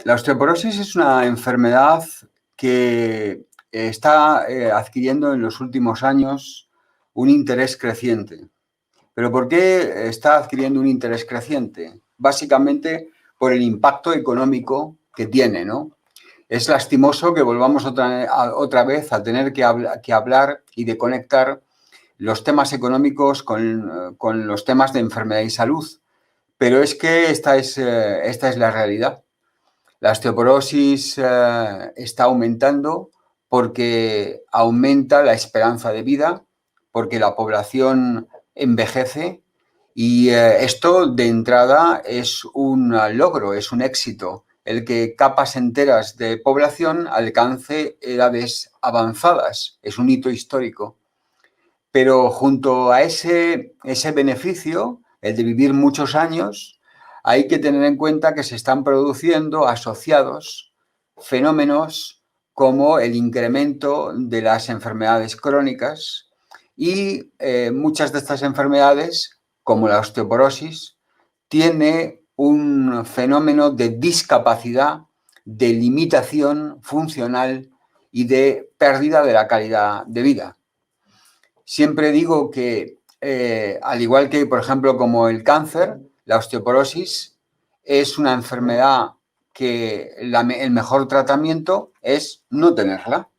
La osteoporosis es una enfermedad que está adquiriendo en los últimos años un interés creciente. ¿Pero por qué está adquiriendo un interés creciente? Básicamente por el impacto económico que tiene, ¿no? Es lastimoso que volvamos otra vez a tener que hablar y de conectar los temas económicos con los temas de enfermedad y salud. Pero es que esta es la realidad. La osteoporosis está aumentando porque aumenta la esperanza de vida, porque la población envejece y esto de entrada es un logro, es un éxito, el que capas enteras de población alcance edades avanzadas, es un hito histórico. Pero junto a ese beneficio, el de vivir muchos años, hay que tener en cuenta que se están produciendo asociados fenómenos como el incremento de las enfermedades crónicas y muchas de estas enfermedades, como la osteoporosis, tiene un fenómeno de discapacidad, de limitación funcional y de pérdida de la calidad de vida. Siempre digo que, al igual que, por ejemplo, como el cáncer, la osteoporosis es una enfermedad que el mejor tratamiento es no tenerla.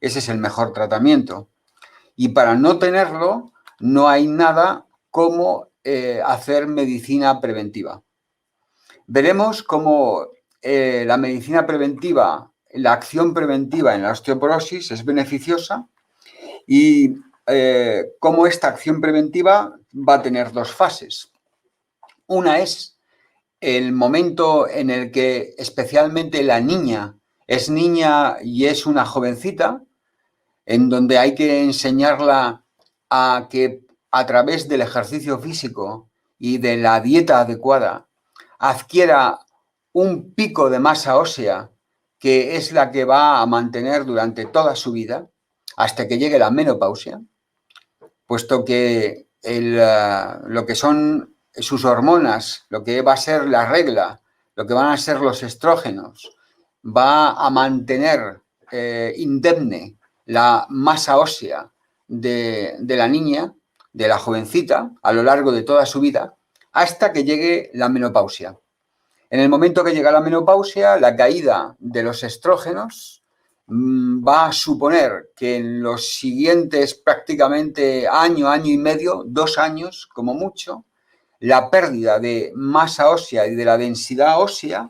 Ese es el mejor tratamiento. Y para no tenerlo, no hay nada como hacer medicina preventiva. Veremos cómo la medicina preventiva, la acción preventiva en la osteoporosis es beneficiosa y cómo esta acción preventiva va a tener dos fases. Una es el momento en el que especialmente la niña es niña y es una jovencita, en donde hay que enseñarla a que a través del ejercicio físico y de la dieta adecuada adquiera un pico de masa ósea que es la que va a mantener durante toda su vida hasta que llegue la menopausia, puesto que lo que son sus hormonas, lo que va a ser la regla, lo que van a ser los estrógenos, va a mantener indemne la masa ósea de la niña, de la jovencita, a lo largo de toda su vida, hasta que llegue la menopausia. En el momento que llega la menopausia, la caída de los estrógenos va a suponer que en los siguientes prácticamente año y medio, 2 años como mucho, la pérdida de masa ósea y de la densidad ósea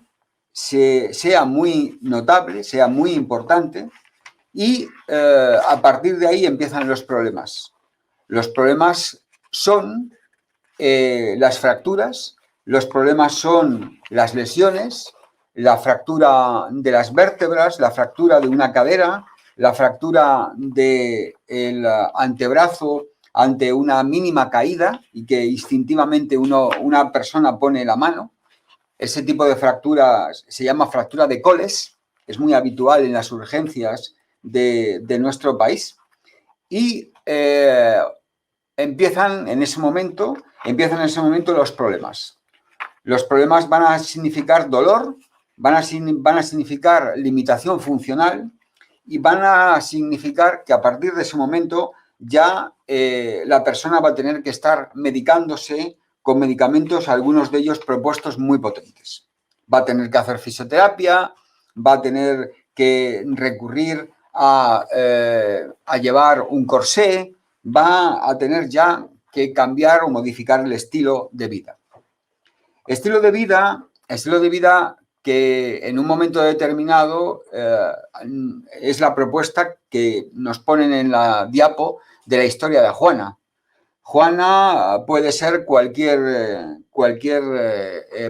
sea muy notable, sea muy importante y a partir de ahí empiezan los problemas. Los problemas son las fracturas, los problemas son las lesiones, la fractura de las vértebras, la fractura de una cadera, la fractura del antebrazo ante una mínima caída y que instintivamente una persona pone la mano. Ese tipo de fracturas se llama fractura de Coles, es muy habitual en las urgencias de nuestro país. Y empiezan en ese momento los problemas. Los problemas van a significar dolor, van a significar limitación funcional y van a significar que a partir de ese momento ya la persona va a tener que estar medicándose con medicamentos, algunos de ellos propuestos muy potentes. Va a tener que hacer fisioterapia, va a tener que recurrir a llevar un corsé, va a tener ya que cambiar o modificar el estilo de vida. Estilo de vida que en un momento determinado es la propuesta que nos ponen en la diapo de la historia de Juana. Juana puede ser cualquier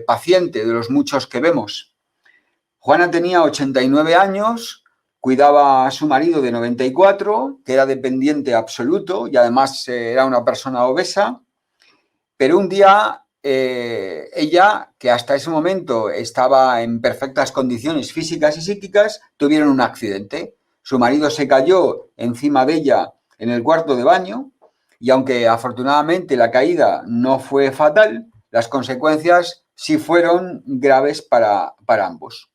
paciente de los muchos que vemos. Juana tenía 89 años, cuidaba a su marido de 94, que era dependiente absoluto y además era una persona obesa, pero un día ella, que hasta ese momento estaba en perfectas condiciones físicas y psíquicas, tuvieron un accidente. Su marido se cayó encima de ella en el cuarto de baño y aunque afortunadamente la caída no fue fatal, las consecuencias sí fueron graves para ambos.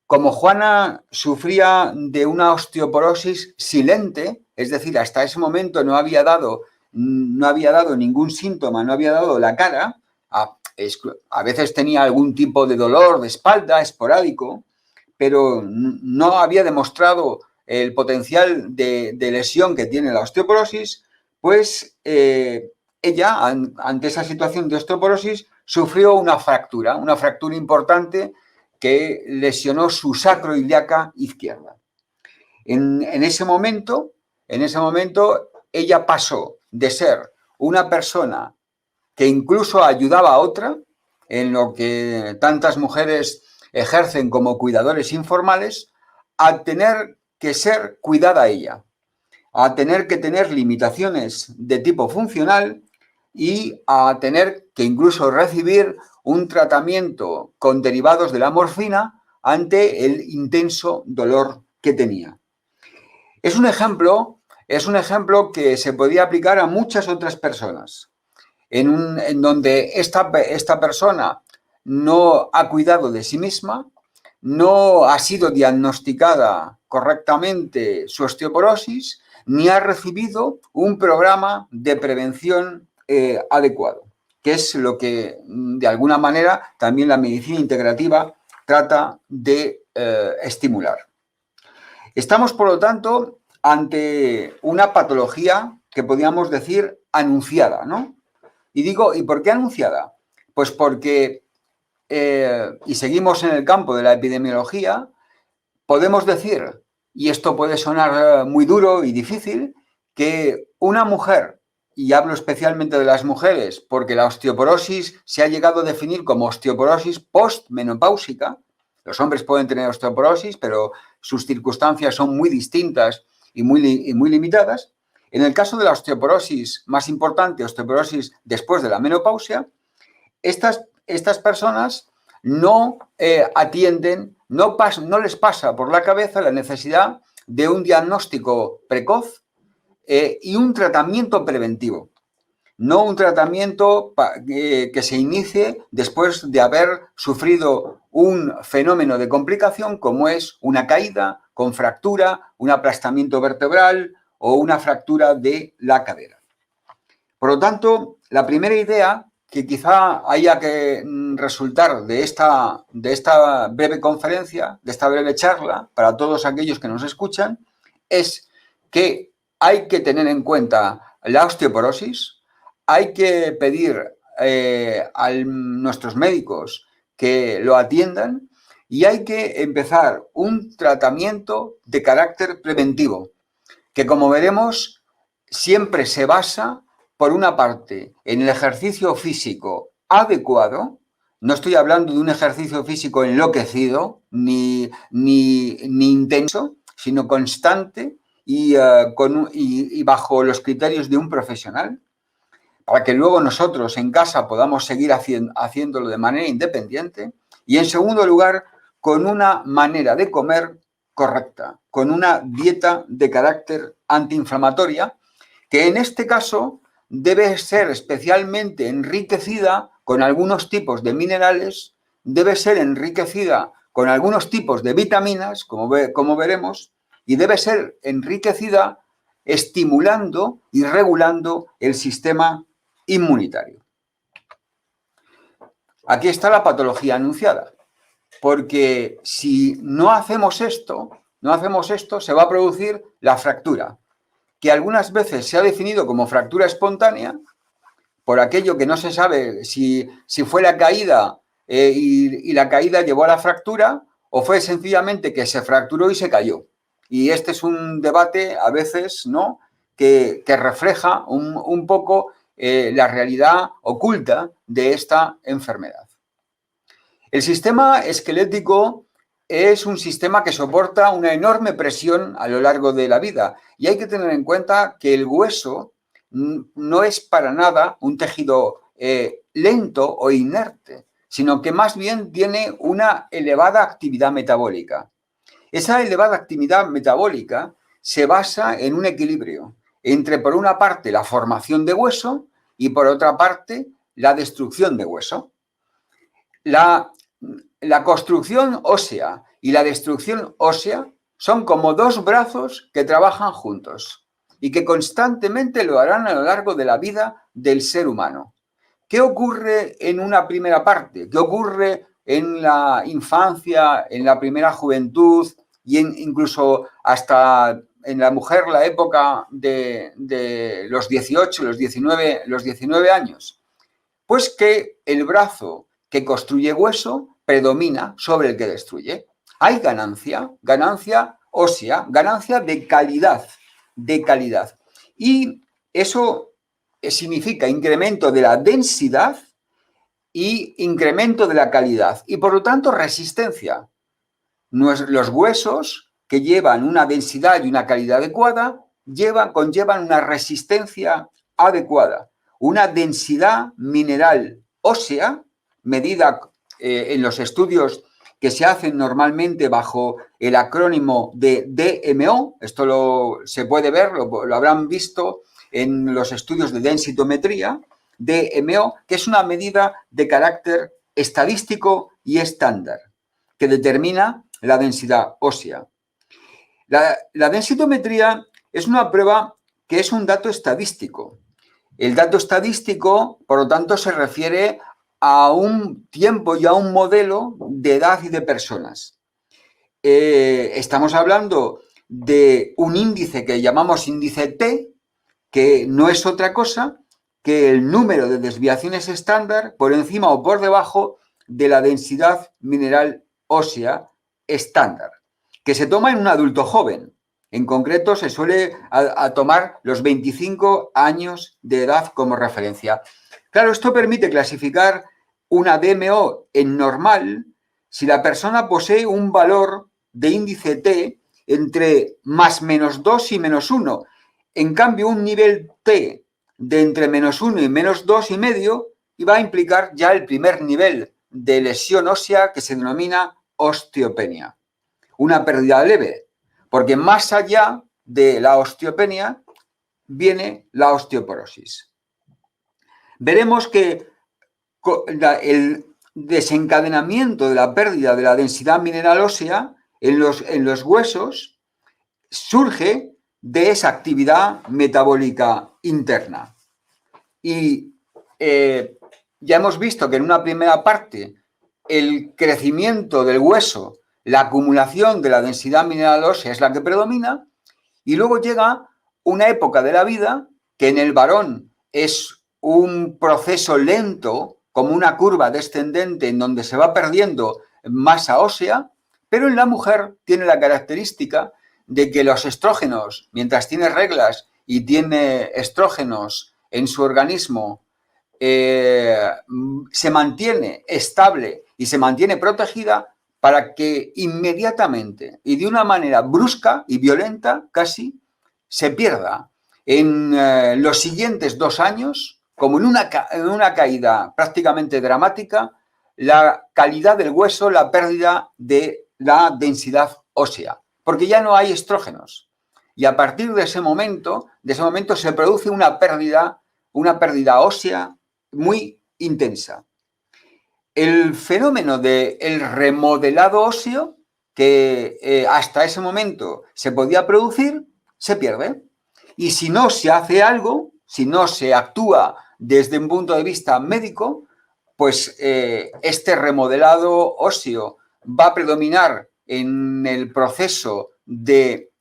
Como Juana sufría de una osteoporosis silente, es decir, hasta ese momento no había dado ningún síntoma, no había dado la cara, a veces tenía algún tipo de dolor de espalda esporádico, pero no había demostrado el potencial de lesión que tiene la osteoporosis, pues ella, ante esa situación de osteoporosis, sufrió una fractura importante que lesionó su sacroiliaca izquierda. En ese momento, ella pasó de ser una persona que incluso ayudaba a otra, en lo que tantas mujeres ejercen como cuidadores informales, a tener que ser cuidada ella, a tener que tener limitaciones de tipo funcional y a tener que incluso recibir un tratamiento con derivados de la morfina ante el intenso dolor que tenía. Es un ejemplo que se podía aplicar a muchas otras personas, en donde esta persona no ha cuidado de sí misma, no ha sido diagnosticada correctamente su osteoporosis, ni ha recibido un programa de prevención adecuado, que es lo que, de alguna manera, también la medicina integrativa trata de estimular. Estamos, por lo tanto, ante una patología que podríamos decir anunciada, ¿no? Y digo, ¿y por qué anunciada? Pues porque, y seguimos en el campo de la epidemiología, podemos decir, y esto puede sonar muy duro y difícil, que una mujer, y hablo especialmente de las mujeres, porque la osteoporosis se ha llegado a definir como osteoporosis postmenopáusica. Los hombres pueden tener osteoporosis, pero sus circunstancias son muy distintas y muy limitadas. En el caso de la osteoporosis más importante, osteoporosis después de la menopausia, estas personas no atienden, no les pasa por la cabeza la necesidad de un diagnóstico precoz y un tratamiento preventivo. No un tratamiento que se inicie después de haber sufrido un fenómeno de complicación como es una caída con fractura, un aplastamiento vertebral o una fractura de la cadera. Por lo tanto, la primera idea que quizá haya que resultar de esta breve conferencia, de esta breve charla, para todos aquellos que nos escuchan, es que hay que tener en cuenta la osteoporosis, hay que pedir a nuestros médicos que lo atiendan y hay que empezar un tratamiento de carácter preventivo, que como veremos siempre se basa, por una parte, en el ejercicio físico adecuado. No estoy hablando de un ejercicio físico enloquecido ni intenso, sino constante y bajo los criterios de un profesional, para que luego nosotros en casa podamos seguir haciéndolo de manera independiente. Y en segundo lugar, con una manera de comer correcta, con una dieta de carácter antiinflamatoria, que en este caso debe ser especialmente enriquecida con algunos tipos de minerales, debe ser enriquecida con algunos tipos de vitaminas, como veremos, y debe ser enriquecida estimulando y regulando el sistema inmunitario. Aquí está la patología anunciada, porque si no hacemos esto, se va a producir la fractura, que algunas veces se ha definido como fractura espontánea, por aquello que no se sabe si fue la caída y la caída llevó a la fractura, o fue sencillamente que se fracturó y se cayó. Y este es un debate a veces, ¿no?, que refleja un poco la realidad oculta de esta enfermedad. El sistema esquelético es un sistema que soporta una enorme presión a lo largo de la vida y hay que tener en cuenta que el hueso no es para nada un tejido lento o inerte, sino que más bien tiene una elevada actividad metabólica. Esa elevada actividad metabólica se basa en un equilibrio entre, por una parte, la formación de hueso y, por otra parte, la destrucción de hueso. la construcción ósea y la destrucción ósea son como dos brazos que trabajan juntos y que constantemente lo harán a lo largo de la vida del ser humano. ¿Qué ocurre en una primera parte? ¿Qué ocurre en la infancia, en la primera juventud y incluso hasta en la mujer la época de los 18, los 19 años? Pues que el brazo que construye hueso predomina sobre el que destruye. Hay ganancia ósea, ganancia de calidad, de calidad. Y eso significa incremento de la densidad y incremento de la calidad y por lo tanto resistencia. Los huesos que llevan una densidad y una calidad adecuada conllevan una resistencia adecuada, una densidad mineral ósea medida en los estudios que se hacen normalmente bajo el acrónimo de DMO. Esto se puede ver, lo habrán visto en los estudios de densitometría, DMO, que es una medida de carácter estadístico y estándar, que determina la densidad ósea. La densitometría es una prueba que es un dato estadístico. El dato estadístico, por lo tanto, se refiere a un tiempo y a un modelo de edad y de personas. Estamos hablando de un índice que llamamos índice T, que no es otra cosa que el número de desviaciones estándar por encima o por debajo de la densidad mineral ósea estándar, que se toma en un adulto joven. En concreto, se suele tomar los 25 años de edad como referencia. Claro, esto permite clasificar una DMO en normal si la persona posee un valor de índice T entre más menos 2 y menos 1. En cambio, un nivel T de entre menos 1 y menos 2,5 va a implicar ya el primer nivel de lesión ósea que se denomina osteopenia. Una pérdida leve, porque más allá de la osteopenia viene la osteoporosis. Veremos que el desencadenamiento de la pérdida de la densidad mineral ósea en los huesos surge de esa actividad metabólica interna. Y ya hemos visto que en una primera parte el crecimiento del hueso, la acumulación de la densidad mineral ósea es la que predomina, y luego llega una época de la vida que en el varón es un proceso lento, como una curva descendente en donde se va perdiendo masa ósea, pero en la mujer tiene la característica de que los estrógenos, mientras tiene reglas y tiene estrógenos en su organismo, se mantiene estable y se mantiene protegida para que inmediatamente y de una manera brusca y violenta casi se pierda en los siguientes 2 años, como en una caída prácticamente dramática, la calidad del hueso, la pérdida de la densidad ósea, porque ya no hay estrógenos. Y a partir de ese momento se produce una pérdida ósea muy intensa. El fenómeno del remodelado óseo, que hasta ese momento se podía producir, se pierde. Y si no se hace algo, si no se actúa desde un punto de vista médico, pues este remodelado óseo va a predominar en el proceso de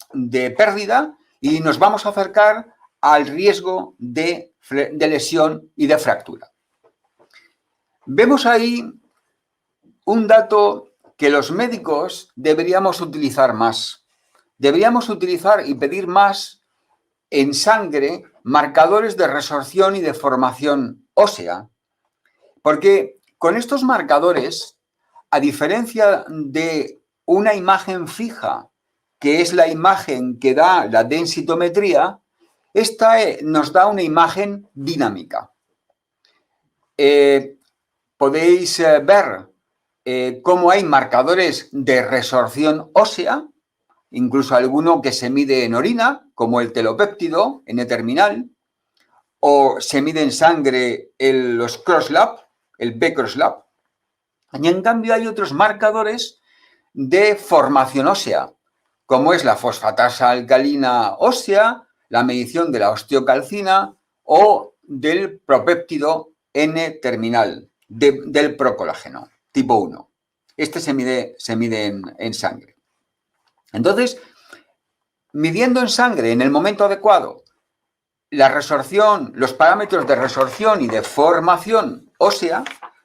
pérdida y nos vamos a acercar al riesgo de lesión y de fractura. Vemos ahí un dato que los médicos deberíamos utilizar más. Deberíamos utilizar y pedir más en sangre marcadores de resorción y de formación ósea. Porque con estos marcadores, a diferencia de una imagen fija, que es la imagen que da la densitometría, esta nos da una imagen dinámica. Podéis ver cómo hay marcadores de resorción ósea, incluso alguno que se mide en orina, como el telopéptido N-terminal, o se mide en sangre los crosslab, el B-crosslab. Y en cambio hay otros marcadores de formación ósea, como es la fosfatasa alcalina ósea, la medición de la osteocalcina o del propéptido N-terminal, del procolágeno, tipo 1. Este se mide en sangre. Entonces, midiendo en sangre en el momento adecuado la resorción, los parámetros de resorción y de formación ósea,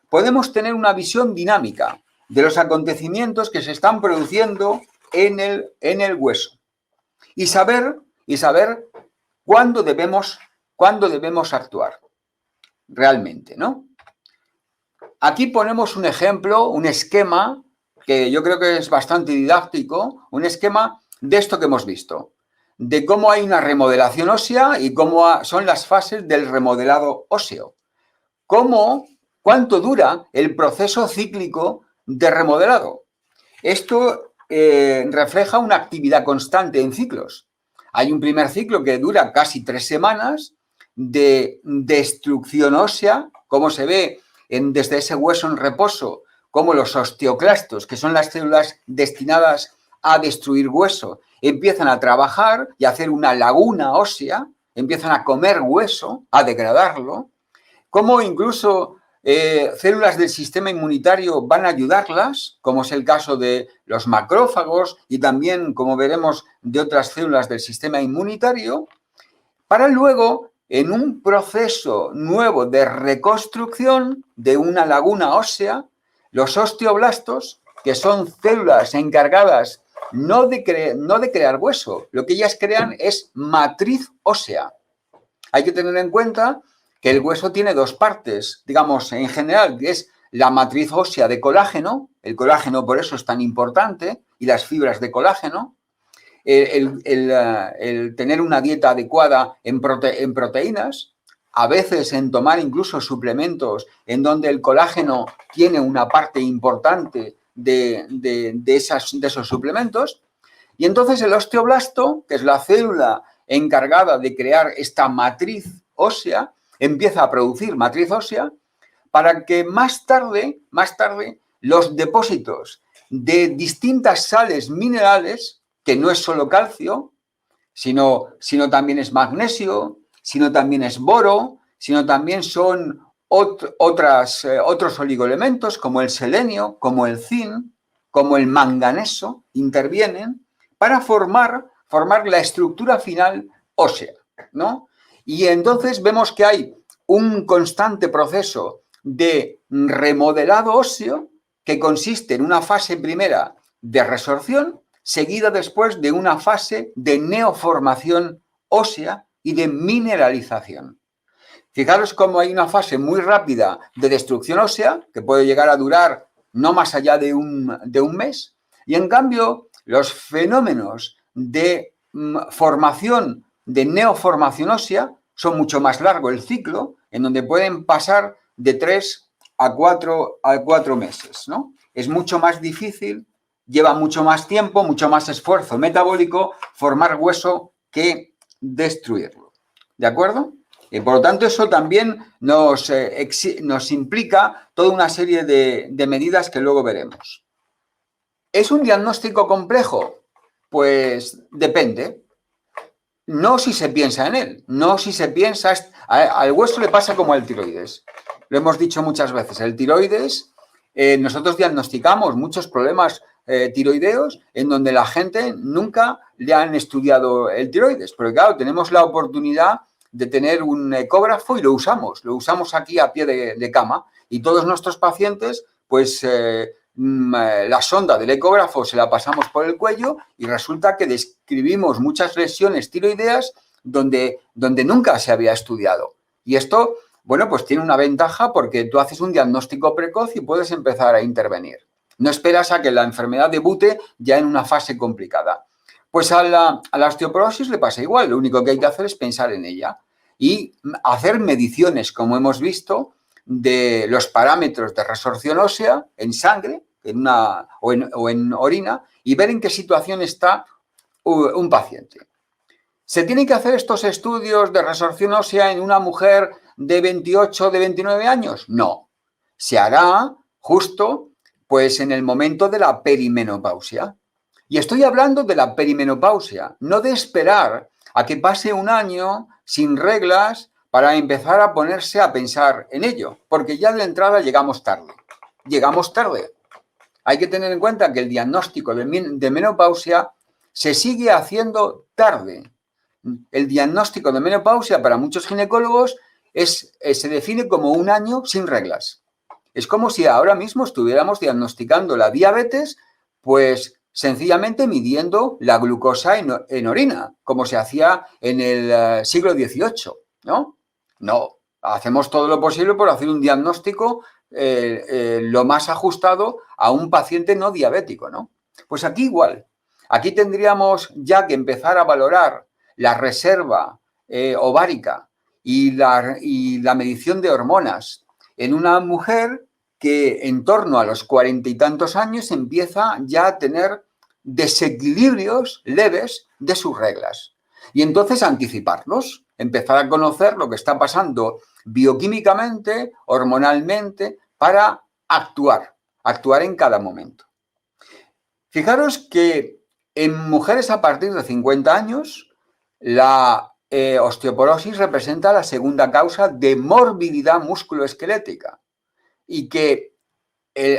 podemos tener una visión dinámica de los acontecimientos que se están produciendo en el hueso y saber cuándo debemos actuar realmente, ¿no? Aquí ponemos un ejemplo, un esquema que yo creo que es bastante didáctico, un esquema de esto que hemos visto, de cómo hay una remodelación ósea y cómo son las fases del remodelado óseo. ¿Cuánto dura el proceso cíclico de remodelado? Esto refleja una actividad constante en ciclos. Hay un primer ciclo que dura casi 3 semanas de destrucción ósea, como se ve desde ese hueso en reposo, como los osteoclastos, que son las células destinadas a destruir hueso, empiezan a trabajar y a hacer una laguna ósea, empiezan a comer hueso, a degradarlo, como incluso células del sistema inmunitario van a ayudarlas, como es el caso de los macrófagos y también, como veremos, de otras células del sistema inmunitario, para luego, en un proceso nuevo de reconstrucción de una laguna ósea, los osteoblastos, que son células encargadas no de crear hueso, lo que ellas crean es matriz ósea. Hay que tener en cuenta que el hueso tiene 2 partes, digamos, en general, que es la matriz ósea de colágeno, el colágeno por eso es tan importante, y las fibras de colágeno, el tener una dieta adecuada en proteínas, a veces en tomar incluso suplementos en donde el colágeno tiene una parte importante de esos suplementos, y entonces el osteoblasto, que es la célula encargada de crear esta matriz ósea, empieza a producir matriz ósea para que más tarde los depósitos de distintas sales minerales, que no es solo calcio, sino también es magnesio, sino también es boro, sino también son otros oligoelementos como el selenio, como el zinc, como el manganeso, intervienen para formar la estructura final ósea, ¿no? Y entonces vemos que hay un constante proceso de remodelado óseo que consiste en una fase primera de resorción, seguida después de una fase de neoformación ósea y de mineralización. Fijaros cómo hay una fase muy rápida de destrucción ósea, que puede llegar a durar no más allá de un mes, y en cambio los fenómenos de formación, de neoformación ósea, son mucho más largo el ciclo, en donde pueden pasar de 3 a 4 meses, ¿no? Es mucho más difícil, lleva mucho más tiempo, mucho más esfuerzo metabólico formar hueso que destruirlo. ¿De acuerdo? Y por lo tanto, eso también nos implica toda una serie de medidas que luego veremos. ¿Es un diagnóstico complejo? Pues depende. No si se piensa en él, no si se piensa... Al hueso le pasa como al tiroides. Lo hemos dicho muchas veces. El tiroides, nosotros diagnosticamos muchos problemas tiroideos en donde la gente nunca le han estudiado el tiroides. Pero claro, tenemos la oportunidad de tener un ecógrafo y lo usamos aquí a pie de cama, y todos nuestros pacientes, pues la sonda del ecógrafo se la pasamos por el cuello y resulta que describimos muchas lesiones tiroideas donde nunca se había estudiado. Y esto, bueno, pues tiene una ventaja porque tú haces un diagnóstico precoz y puedes empezar a intervenir. No esperas a que la enfermedad debute ya en una fase complicada. Pues a la osteoporosis le pasa igual, lo único que hay que hacer es pensar en ella y hacer mediciones, como hemos visto, de los parámetros de resorción ósea en sangre o en orina y ver en qué situación está un paciente. ¿Se tienen que hacer estos estudios de resorción ósea en una mujer de 28 o de 29 años? No. Se hará justo Pues en el momento de la perimenopausia. Y estoy hablando de la perimenopausia, no de esperar a que pase un año sin reglas para empezar a ponerse a pensar en ello, porque ya de entrada llegamos tarde. Llegamos tarde. Hay que tener en cuenta que el diagnóstico de menopausia se sigue haciendo tarde. El diagnóstico de menopausia para muchos ginecólogos se define como un año sin reglas. Es como si ahora mismo estuviéramos diagnosticando la diabetes, pues sencillamente midiendo la glucosa en orina, como se hacía en el siglo XVIII, ¿no? No, hacemos todo lo posible por hacer un diagnóstico lo más ajustado a un paciente no diabético, ¿no? Pues aquí igual. Aquí tendríamos ya que empezar a valorar la reserva ovárica y la medición de hormonas en una mujer que en torno a los 40 y tantos años empieza ya a tener desequilibrios leves de sus reglas. Y entonces anticiparlos, empezar a conocer lo que está pasando bioquímicamente, hormonalmente, para actuar en cada momento. Fijaros que en mujeres a partir de 50 años, la osteoporosis representa la segunda causa de morbilidad musculoesquelética y que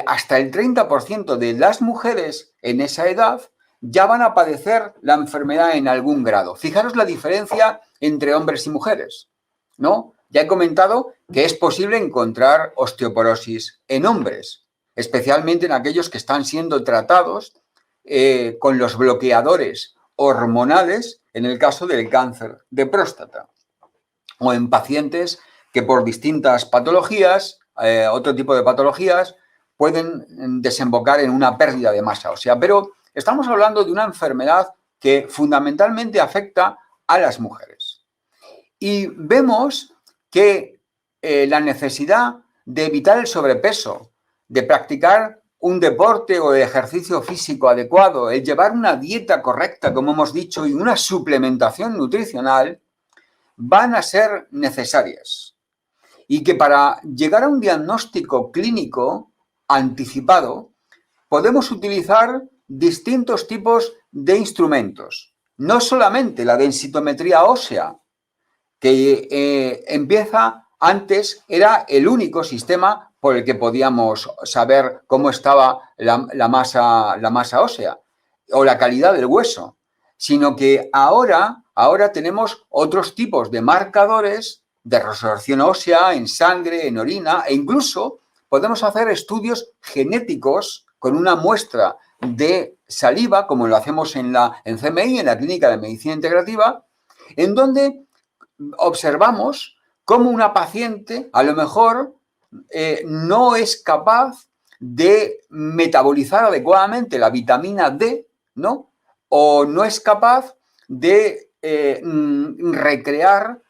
hasta el 30% de las mujeres en esa edad ya van a padecer la enfermedad en algún grado. Fijaros la diferencia entre hombres y mujeres, ¿no? Ya he comentado que es posible encontrar osteoporosis en hombres, especialmente en aquellos que están siendo tratados con los bloqueadores hormonales en el caso del cáncer de próstata o en pacientes que por distintas patologías, otro tipo de patologías, pueden desembocar en una pérdida de masa ósea. Pero estamos hablando de una enfermedad que fundamentalmente afecta a las mujeres. Y vemos que la necesidad de evitar el sobrepeso, de practicar un deporte o de ejercicio físico adecuado, el llevar una dieta correcta, como hemos dicho, y una suplementación nutricional, van a ser necesarias. Y que para llegar a un diagnóstico clínico anticipado, podemos utilizar distintos tipos de instrumentos. No solamente la densitometría ósea, que empieza antes, era el único sistema por el que podíamos saber cómo estaba la masa ósea o la calidad del hueso, sino que ahora tenemos otros tipos de marcadores de resorción ósea en sangre, en orina, e incluso podemos hacer estudios genéticos con una muestra de saliva, como lo hacemos en CMI, en la Clínica de Medicina Integrativa, en donde observamos cómo una paciente a lo mejor no es capaz de metabolizar adecuadamente la vitamina D, ¿no? O no es capaz de recrear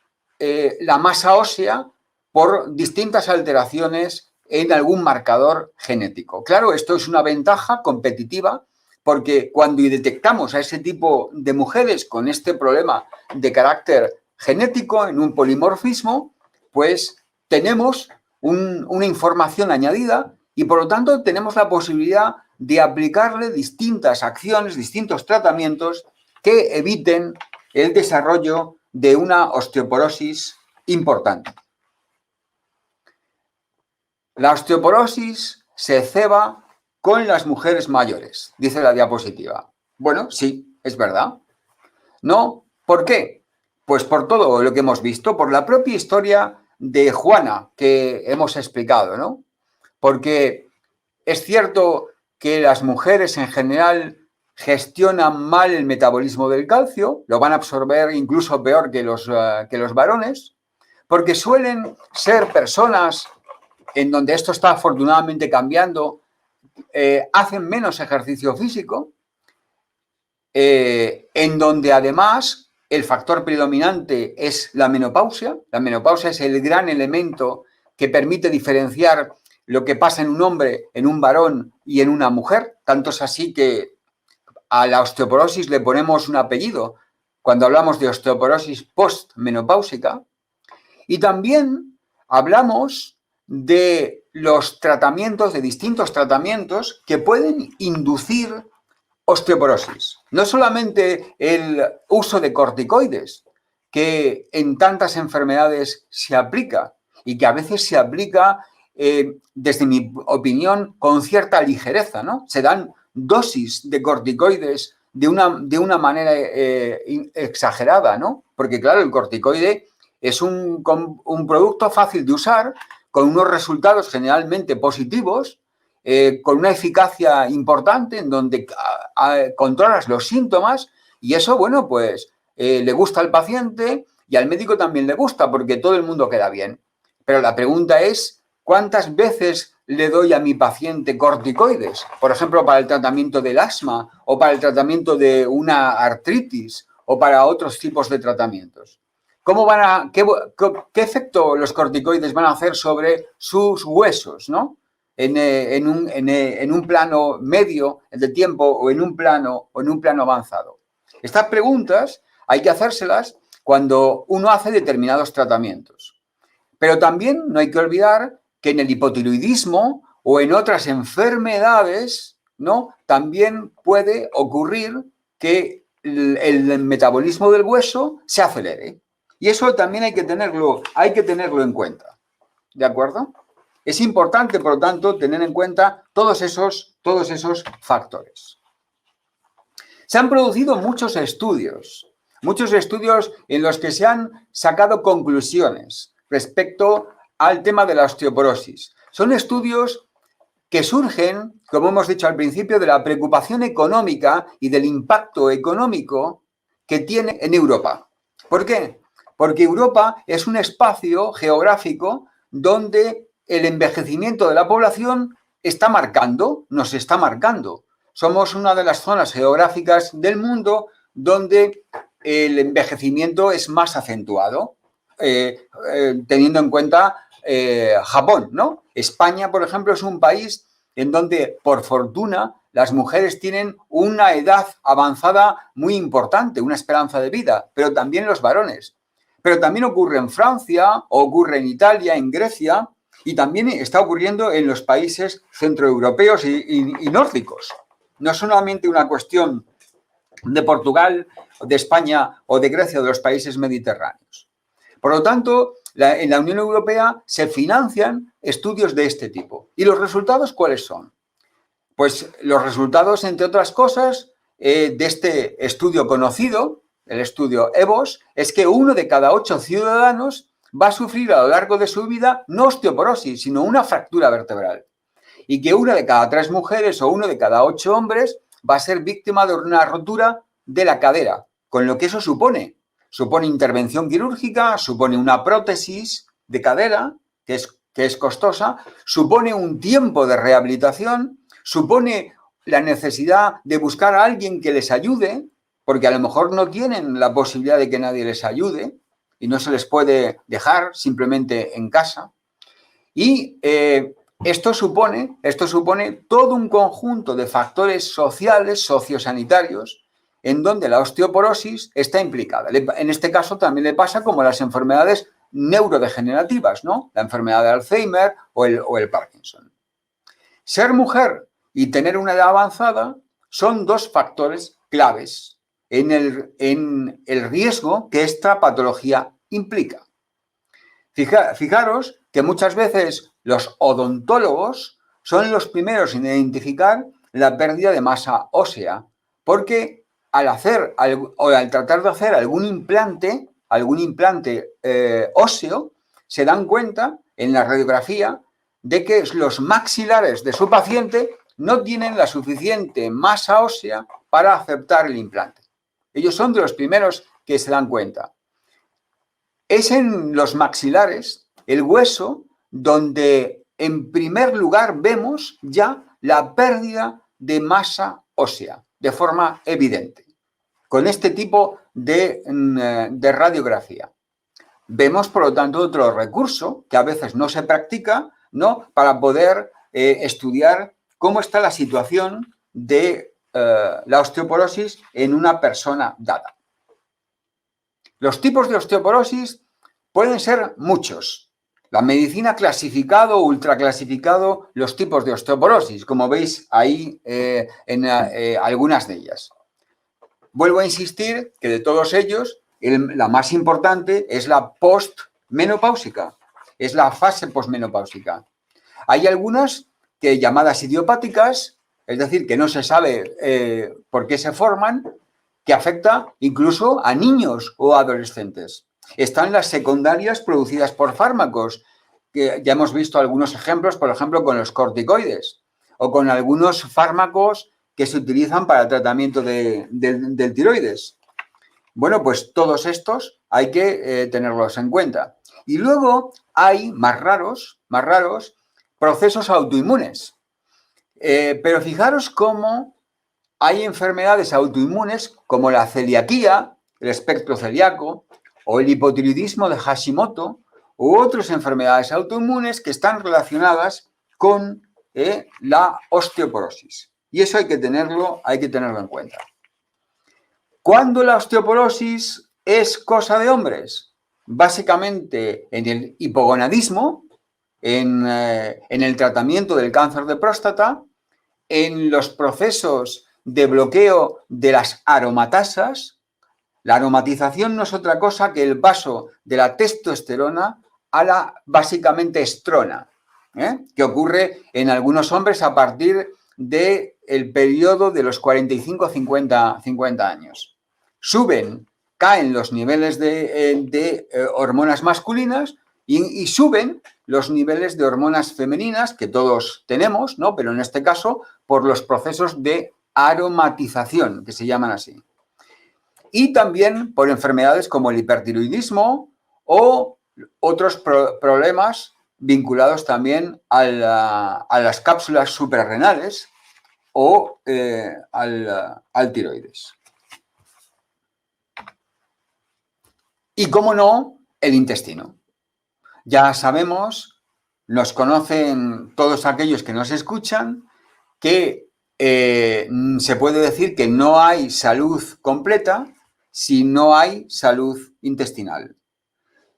la masa ósea por distintas alteraciones en algún marcador genético. Claro, esto es una ventaja competitiva porque cuando detectamos a ese tipo de mujeres con este problema de carácter genético en un polimorfismo, pues tenemos una información añadida y por lo tanto tenemos la posibilidad de aplicarle distintas acciones, distintos tratamientos que eviten el desarrollo de una osteoporosis importante. La osteoporosis se ceba con las mujeres mayores, dice la diapositiva. Bueno, sí, es verdad. ¿No? ¿Por qué? Pues por todo lo que hemos visto, por la propia historia de Juana que hemos explicado, ¿no? Porque es cierto que las mujeres en general gestionan mal el metabolismo del calcio, lo van a absorber incluso peor que los varones, porque suelen ser personas en donde esto está afortunadamente cambiando, hacen menos ejercicio físico, en donde además el factor predominante es la menopausia. La menopausia es el gran elemento que permite diferenciar lo que pasa en un hombre, en un varón y en una mujer. Tanto es así que a la osteoporosis le ponemos un apellido cuando hablamos de osteoporosis postmenopáusica. Y también hablamos de los tratamientos, de distintos tratamientos que pueden inducir osteoporosis. No solamente el uso de corticoides, que en tantas enfermedades se aplica y que a veces se aplica, desde mi opinión, con cierta ligereza, ¿no? Se dan dosis de corticoides de una manera exagerada, ¿no? Porque, claro, el corticoide es un producto fácil de usar, con unos resultados generalmente positivos, con una eficacia importante en donde controlas los síntomas y eso, bueno, pues le gusta al paciente y al médico también le gusta porque todo el mundo queda bien. Pero la pregunta es, ¿cuántas veces le doy a mi paciente corticoides? Por ejemplo, para el tratamiento del asma o para el tratamiento de una artritis o para otros tipos de tratamientos. ¿Qué efecto los corticoides van a hacer sobre sus huesos, ¿no? En un plano medio de tiempo o en un plano avanzado. Estas preguntas hay que hacérselas cuando uno hace determinados tratamientos. Pero también no hay que olvidar que en el hipotiroidismo o en otras enfermedades, ¿no? También puede ocurrir que el metabolismo del hueso se acelere. Y eso también hay que tenerlo en cuenta. ¿De acuerdo? Es importante, por lo tanto, tener en cuenta todos esos factores. Se han producido muchos estudios en los que se han sacado conclusiones respecto al tema de la osteoporosis. Son estudios que surgen, como hemos dicho al principio, de la preocupación económica y del impacto económico que tiene en Europa. ¿Por qué? Porque Europa es un espacio geográfico donde el envejecimiento de la población nos está marcando. Somos una de las zonas geográficas del mundo donde el envejecimiento es más acentuado, teniendo en cuenta Japón, ¿no? España, por ejemplo, es un país en donde, por fortuna, las mujeres tienen una edad avanzada muy importante, una esperanza de vida, pero también los varones. Pero también ocurre en Francia, ocurre en Italia, en Grecia, y también está ocurriendo en los países centroeuropeos y nórdicos. No es solamente una cuestión de Portugal, de España o de Grecia o de los países mediterráneos. Por lo tanto, en la Unión Europea se financian estudios de este tipo. ¿Y los resultados cuáles son? Pues los resultados, entre otras cosas, de este estudio conocido, el estudio EVOS, es que 1 de cada 8 ciudadanos va a sufrir a lo largo de su vida no osteoporosis, sino una fractura vertebral. Y que 1 de cada 3 mujeres o 1 de cada 8 hombres va a ser víctima de una rotura de la cadera, con lo que eso supone. Supone intervención quirúrgica, supone una prótesis de cadera, que es costosa, supone un tiempo de rehabilitación, supone la necesidad de buscar a alguien que les ayude, porque a lo mejor no tienen la posibilidad de que nadie les ayude y no se les puede dejar simplemente en casa. Y esto supone todo un conjunto de factores sociales, sociosanitarios, en donde la osteoporosis está implicada. En este caso también le pasa como las enfermedades neurodegenerativas, ¿no? La enfermedad de Alzheimer o el Parkinson. Ser mujer y tener una edad avanzada son 2 factores claves en el riesgo que esta patología implica. Fijaros que muchas veces los odontólogos son los primeros en identificar la pérdida de masa ósea, porque al tratar de hacer algún implante óseo, se dan cuenta en la radiografía de que los maxilares de su paciente no tienen la suficiente masa ósea para aceptar el implante. Ellos son de los primeros que se dan cuenta. Es en los maxilares, el hueso, donde en primer lugar vemos ya la pérdida de masa ósea de forma evidente, con este tipo de radiografía. Vemos, por lo tanto, otro recurso que a veces no se practica, ¿no?, para poder estudiar cómo está la situación de la osteoporosis en una persona dada. Los tipos de osteoporosis pueden ser muchos La medicina ha clasificado, ultraclasificado los tipos de osteoporosis, como veis ahí en algunas de ellas. Vuelvo a insistir que de todos ellos, la más importante es la postmenopáusica, es la fase postmenopáusica. Hay algunas que llamadas idiopáticas, es decir, que no se sabe por qué se forman, que afecta incluso a niños o adolescentes. Están las secundarias producidas por fármacos, que ya hemos visto algunos ejemplos, por ejemplo, con los corticoides o con algunos fármacos que se utilizan para el tratamiento del tiroides. Bueno, pues todos estos hay que tenerlos en cuenta. Y luego hay más raros, procesos autoinmunes. Pero fijaros cómo hay enfermedades autoinmunes como la celiaquía, el espectro celíaco, o el hipotiroidismo de Hashimoto, u otras enfermedades autoinmunes que están relacionadas con la osteoporosis. Y eso hay que tenerlo en cuenta. ¿Cuándo la osteoporosis es cosa de hombres? Básicamente en el hipogonadismo, en el tratamiento del cáncer de próstata, en los procesos de bloqueo de las aromatasas. La aromatización no es otra cosa que el paso de la testosterona a la básicamente estrona, que ocurre en algunos hombres a partir del periodo de los 45-50 años. Caen los niveles de hormonas masculinas y suben los niveles de hormonas femeninas que todos tenemos, ¿no? Pero en este caso por los procesos de aromatización, que se llaman así. Y también por enfermedades como el hipertiroidismo o otros problemas vinculados también a las cápsulas suprarrenales o al tiroides. Y, cómo no, el intestino. Ya sabemos, nos conocen todos aquellos que nos escuchan, que se puede decir que no hay salud completa si no hay salud intestinal.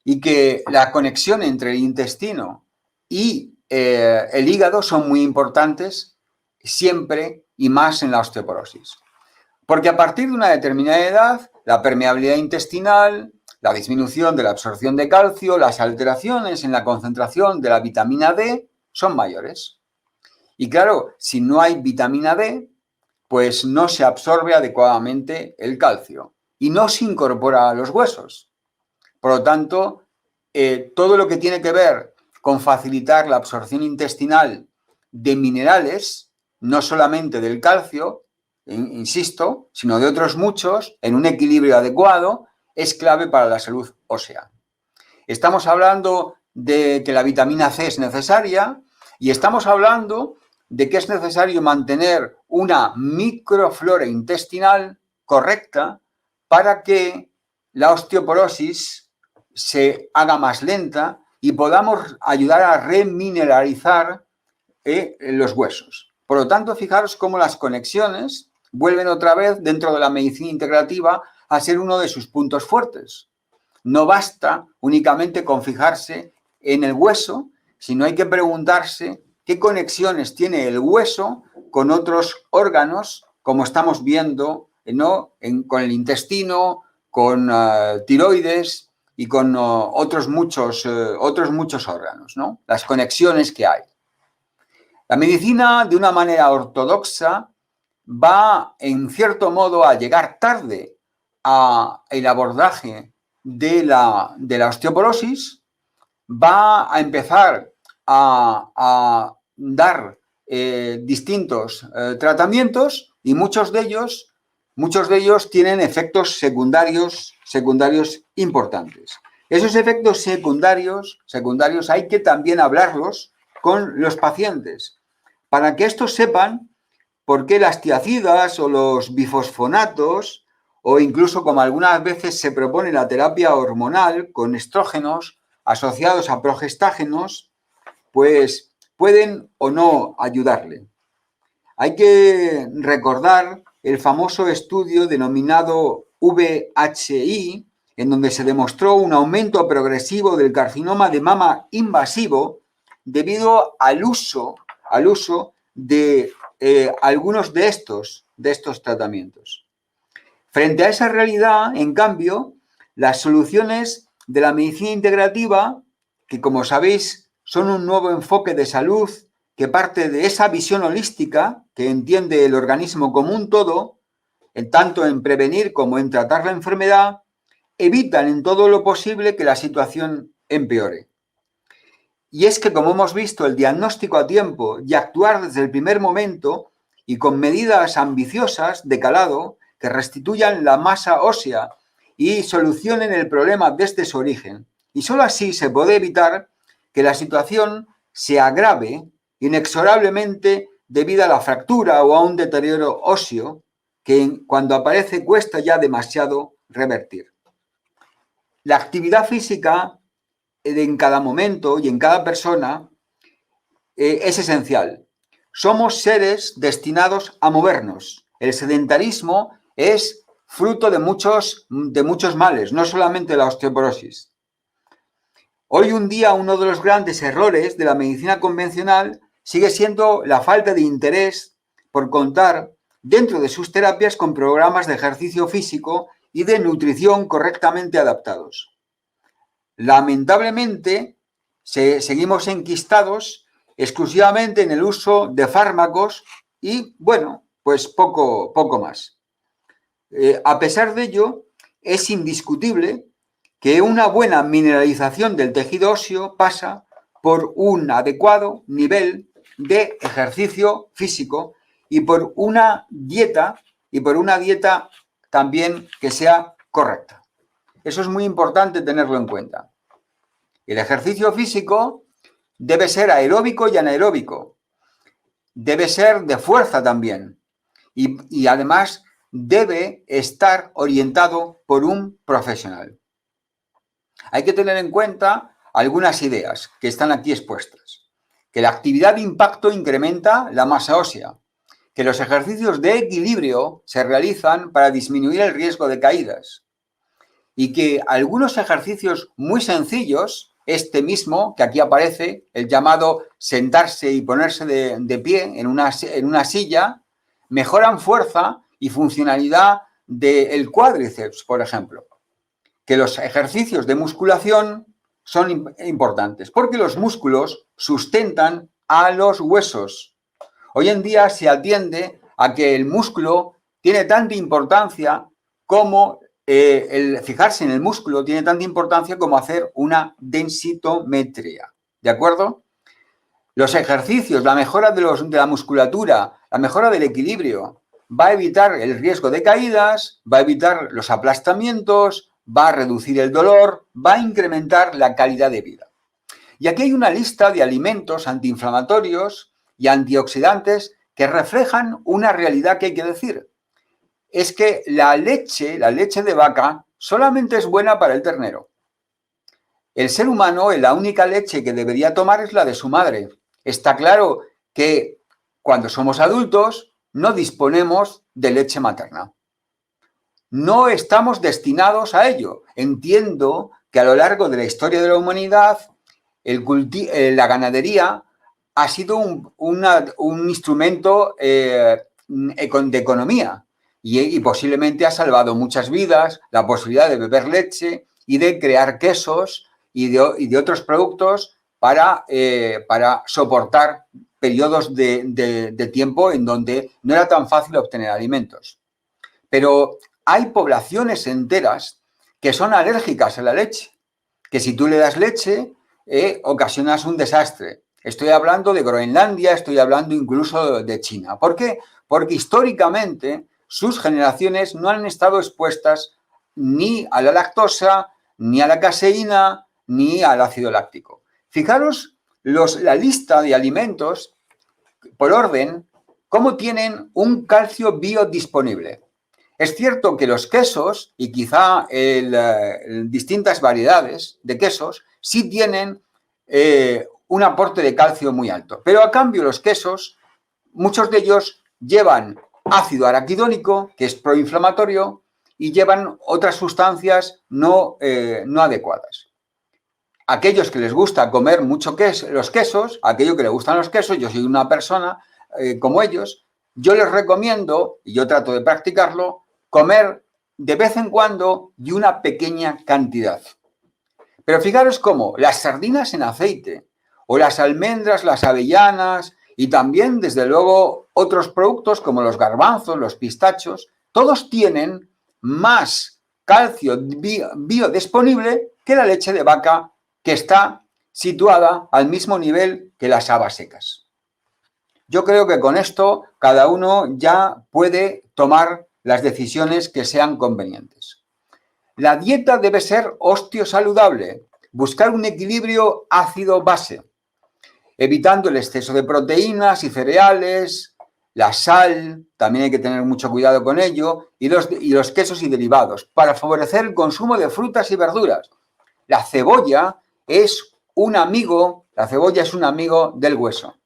Y que la conexión entre el intestino y el hígado son muy importantes siempre y más en la osteoporosis. Porque a partir de una determinada edad, la permeabilidad intestinal, la disminución de la absorción de calcio, las alteraciones en la concentración de la vitamina D son mayores. Y claro, si no hay vitamina D, pues no se absorbe adecuadamente el calcio y no se incorpora a los huesos. Por lo tanto, todo lo que tiene que ver con facilitar la absorción intestinal de minerales, no solamente del calcio, insisto, sino de otros muchos, en un equilibrio adecuado, es clave para la salud ósea. Estamos hablando de que la vitamina C es necesaria y estamos hablando de que es necesario mantener una microflora intestinal correcta para que la osteoporosis se haga más lenta y podamos ayudar a remineralizar los huesos. Por lo tanto, fijaros cómo las conexiones vuelven otra vez dentro de la medicina integrativa a ser uno de sus puntos fuertes. No basta únicamente con fijarse en el hueso, sino hay que preguntarse qué conexiones tiene el hueso con otros órganos, como estamos viendo, ¿no? Con el intestino, con tiroides y con otros muchos órganos, ¿no? Las conexiones que hay. La medicina, de una manera ortodoxa, va, en cierto modo, a llegar tarde al abordaje de la osteoporosis, va a empezar a dar distintos tratamientos y muchos de ellos tienen efectos secundarios importantes. Esos efectos secundarios hay que también hablarlos con los pacientes para que estos sepan por qué las tiacidas o los bifosfonatos o incluso como algunas veces se propone la terapia hormonal con estrógenos asociados a progestágenos, pues pueden o no ayudarle. Hay que recordar el famoso estudio denominado VHI, en donde se demostró un aumento progresivo del carcinoma de mama invasivo debido al uso de algunos de estos tratamientos. Frente a esa realidad, en cambio, las soluciones de la medicina integrativa, que como sabéis son un nuevo enfoque de salud que parte de esa visión holística que entiende el organismo como un todo, tanto en prevenir como en tratar la enfermedad, evitan en todo lo posible que la situación empeore. Y es que, como hemos visto, el diagnóstico a tiempo y actuar desde el primer momento y con medidas ambiciosas de calado que restituyan la masa ósea y solucionen el problema desde su origen. Y solo así se puede evitar que la situación se agrave inexorablemente debido a la fractura o a un deterioro óseo que cuando aparece cuesta ya demasiado revertir. La actividad física en cada momento y en cada persona es esencial. Somos seres destinados a movernos. El sedentarismo es fruto de muchos males, no solamente la osteoporosis. Hoy en día uno de los grandes errores de la medicina convencional sigue siendo la falta de interés por contar dentro de sus terapias con programas de ejercicio físico y de nutrición correctamente adaptados. Lamentablemente, seguimos enquistados exclusivamente en el uso de fármacos y, bueno, pues poco más. A pesar de ello, es indiscutible que una buena mineralización del tejido óseo pasa por un adecuado nivel de ejercicio físico y por una dieta también que sea correcta. Eso es muy importante tenerlo en cuenta. El ejercicio físico debe ser aeróbico y anaeróbico. Debe ser de fuerza también. Y además debe estar orientado por un profesional. Hay que tener en cuenta algunas ideas que están aquí expuestas. Que la actividad de impacto incrementa la masa ósea. Que los ejercicios de equilibrio se realizan para disminuir el riesgo de caídas. Y que algunos ejercicios muy sencillos, este mismo que aquí aparece, el llamado sentarse y ponerse de pie en una silla, mejoran fuerza y funcionalidad del cuádriceps, por ejemplo. Que los ejercicios de musculación son importantes porque los músculos sustentan a los huesos. Hoy en día se atiende a que el músculo tiene tanta importancia como el fijarse en el músculo tiene tanta importancia como hacer una densitometría. ¿De acuerdo? Los ejercicios, la mejora de la musculatura, la mejora del equilibrio, va a evitar el riesgo de caídas, va a evitar los aplastamientos, va a reducir el dolor, va a incrementar la calidad de vida. Y aquí hay una lista de alimentos antiinflamatorios y antioxidantes que reflejan una realidad que hay que decir. Es que la leche de vaca, solamente es buena para el ternero. El ser humano, la única leche que debería tomar es la de su madre. Está claro que cuando somos adultos no disponemos de leche materna. No estamos destinados a ello. Entiendo que a lo largo de la historia de la humanidad, la ganadería ha sido un instrumento de economía y posiblemente ha salvado muchas vidas, la posibilidad de beber leche y de crear quesos y de otros productos para soportar periodos de tiempo en donde no era tan fácil obtener alimentos. Pero hay poblaciones enteras que son alérgicas a la leche, que si tú le das leche, ocasionas un desastre. Estoy hablando de Groenlandia, estoy hablando incluso de China. ¿Por qué? Porque históricamente sus generaciones no han estado expuestas ni a la lactosa, ni a la caseína, ni al ácido láctico. Fijaros la lista de alimentos por orden, cómo tienen un calcio biodisponible. Es cierto que los quesos, y quizá distintas variedades de quesos, sí tienen un aporte de calcio muy alto. Pero a cambio los quesos, muchos de ellos llevan ácido araquidónico, que es proinflamatorio, y llevan otras sustancias no adecuadas. Aquellos que les gusta comer mucho los quesos, aquellos que les gustan los quesos, yo soy una persona como ellos, yo les recomiendo, y yo trato de practicarlo, comer de vez en cuando y una pequeña cantidad. Pero fijaros cómo las sardinas en aceite, o las almendras, las avellanas, y también, desde luego, otros productos como los garbanzos, los pistachos, todos tienen más calcio biodisponible que la leche de vaca, que está situada al mismo nivel que las habas secas. Yo creo que con esto cada uno ya puede tomar las decisiones que sean convenientes. La dieta debe ser osteosaludable, buscar un equilibrio ácido-base, evitando el exceso de proteínas y cereales, la sal, también hay que tener mucho cuidado con ello, y los quesos y derivados, para favorecer el consumo de frutas y verduras. La cebolla es un amigo del hueso.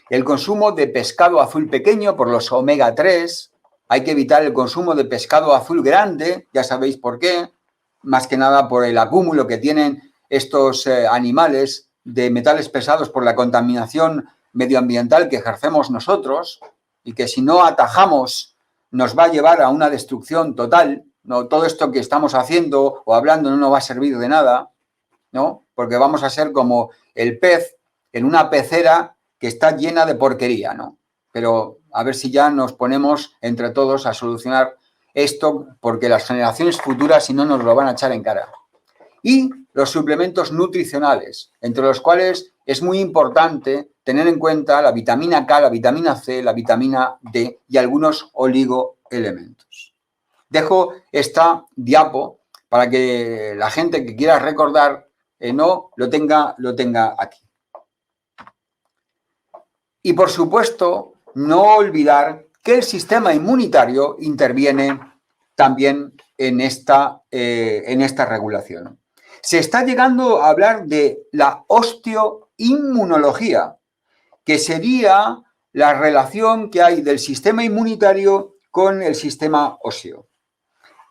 El consumo de pescado azul pequeño por los omega 3, hay que evitar el consumo de pescado azul grande, ya sabéis por qué, más que nada por el acúmulo que tienen estos animales de metales pesados por la contaminación medioambiental que ejercemos nosotros y que si no atajamos nos va a llevar a una destrucción total, ¿no? Todo esto que estamos haciendo o hablando no nos va a servir de nada, ¿no? Porque vamos a ser como el pez en una pecera que está llena de porquería, ¿no? Pero a ver si ya nos ponemos entre todos a solucionar esto, porque las generaciones futuras, si no, nos lo van a echar en cara. Y los suplementos nutricionales, entre los cuales es muy importante tener en cuenta la vitamina K, la vitamina C, la vitamina D y algunos oligoelementos. Dejo esta diapo para que la gente que quiera recordar no lo tenga aquí. Y por supuesto, no olvidar que el sistema inmunitario interviene también en esta regulación. Se está llegando a hablar de la osteoinmunología, que sería la relación que hay del sistema inmunitario con el sistema óseo.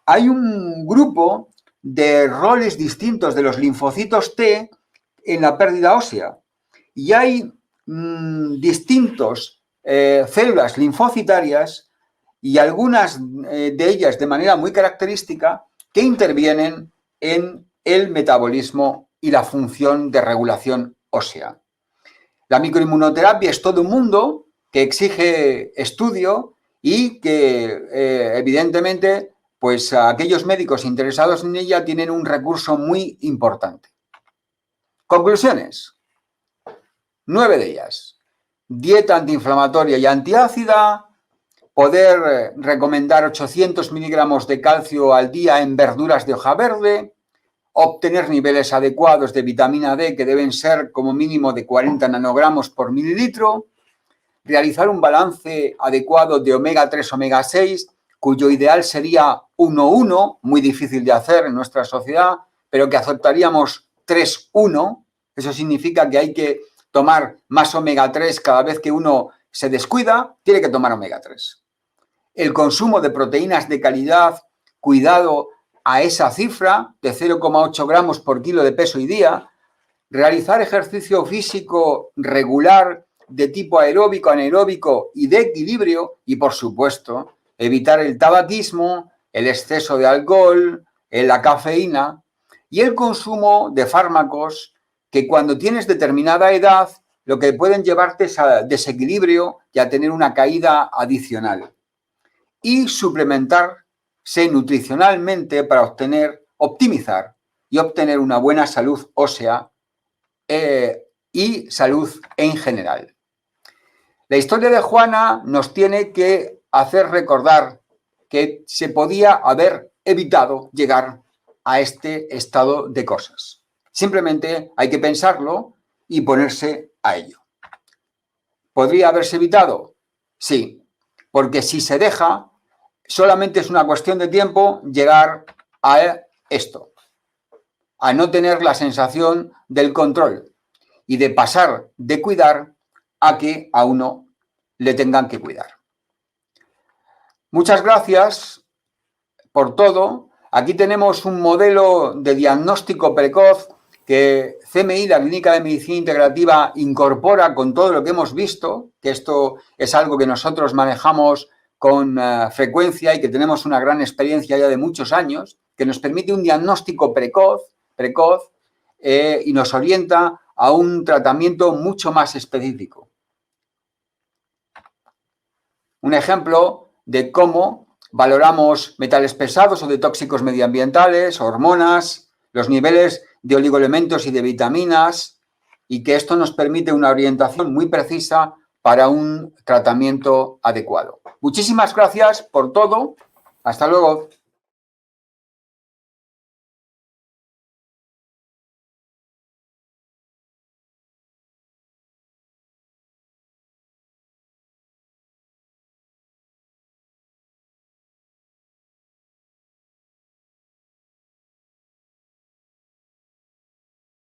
Hay un grupo de roles distintos de los linfocitos T en la pérdida ósea y hay distintos células linfocitarias y algunas de ellas de manera muy característica que intervienen en el metabolismo y la función de regulación ósea. La microinmunoterapia es todo un mundo que exige estudio y que evidentemente pues aquellos médicos interesados en ella tienen un recurso muy importante. Conclusiones. 9 de ellas. Dieta antiinflamatoria y antiácida, poder recomendar 800 miligramos de calcio al día en verduras de hoja verde, obtener niveles adecuados de vitamina D que deben ser como mínimo de 40 nanogramos por mililitro, realizar un balance adecuado de omega 3, omega 6, cuyo ideal sería 1-1, muy difícil de hacer en nuestra sociedad, pero que aceptaríamos 3-1. Eso significa que hay que tomar más omega 3 cada vez que uno se descuida, tiene que tomar omega 3. El consumo de proteínas de calidad, cuidado a esa cifra de 0,8 gramos por kilo de peso y día, realizar ejercicio físico regular de tipo aeróbico, anaeróbico y de equilibrio y, por supuesto, evitar el tabaquismo, el exceso de alcohol, la cafeína y el consumo de fármacos que cuando tienes determinada edad lo que pueden llevarte es a desequilibrio y a tener una caída adicional. Y suplementarse nutricionalmente para optimizar y obtener una buena salud ósea y salud en general. La historia de Juana nos tiene que hacer recordar que se podía haber evitado llegar a este estado de cosas. Simplemente hay que pensarlo y ponerse a ello. ¿Podría haberse evitado? Sí, porque si se deja, solamente es una cuestión de tiempo llegar a esto, a no tener la sensación del control y de pasar de cuidar a que a uno le tengan que cuidar. Muchas gracias por todo. Aquí tenemos un modelo de diagnóstico precoz que CMI, la Clínica de Medicina Integrativa, incorpora con todo lo que hemos visto, que esto es algo que nosotros manejamos con frecuencia y que tenemos una gran experiencia ya de muchos años, que nos permite un diagnóstico precoz y nos orienta a un tratamiento mucho más específico. Un ejemplo de cómo valoramos metales pesados o de tóxicos medioambientales, hormonas, los niveles de oligoelementos y de vitaminas, y que esto nos permite una orientación muy precisa para un tratamiento adecuado. Muchísimas gracias por todo. Hasta luego.